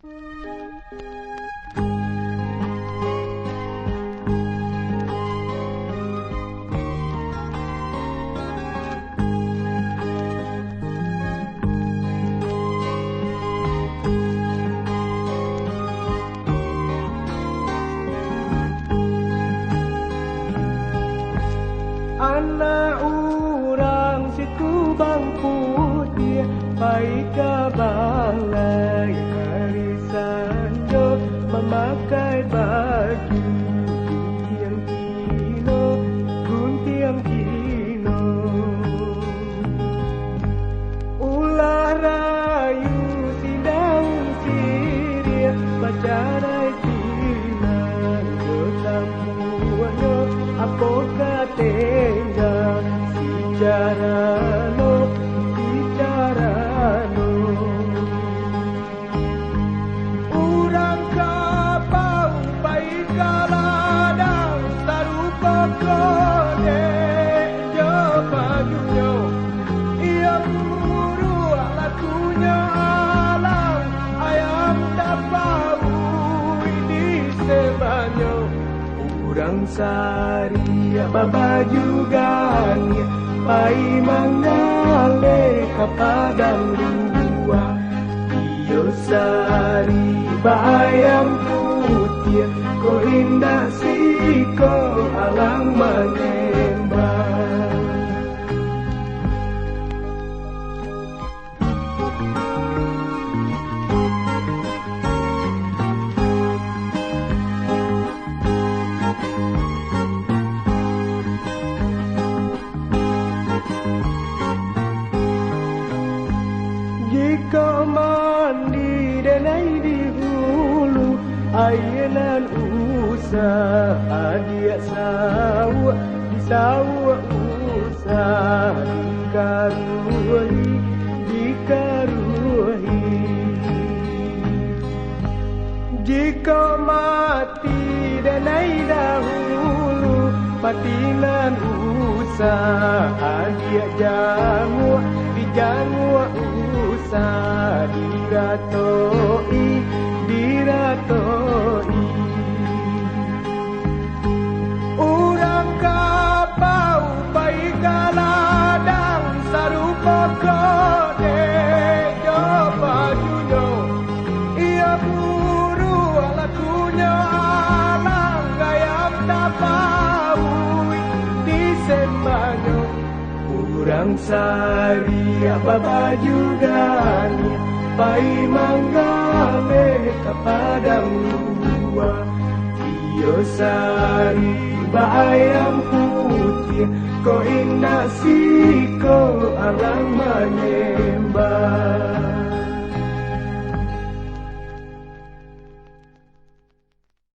Anak orang situ bang putih pai ke balai hari sanjo memakai baju guntiang kino ulah rayu si daun siria bacarai tinan yo samuanyo apokah tengga Sijarano Urang kapau baik kaladang Sarupa kode Jo bajunya Ia buru lakunya alam Ayam tapau di sebanyo Urang sari babaju gani pai mangale kapadang lua iyo sari bayam putih ko indah siko alang menembak Jika mandi denai di hulu Ayanan usah dia sawah di sawah usah dikaruhi Jika mati denai dahulu Patinan usah dia jamu di jamu usah diratoi Urang kapau baik kaladang sarupa kode jo bajunya ia buru lakunya alang gayam tapau di sembanyo Urang sari apa baju gani pai manggale kapadang lua iyo sari bayam putih ko indah siko alang menyembah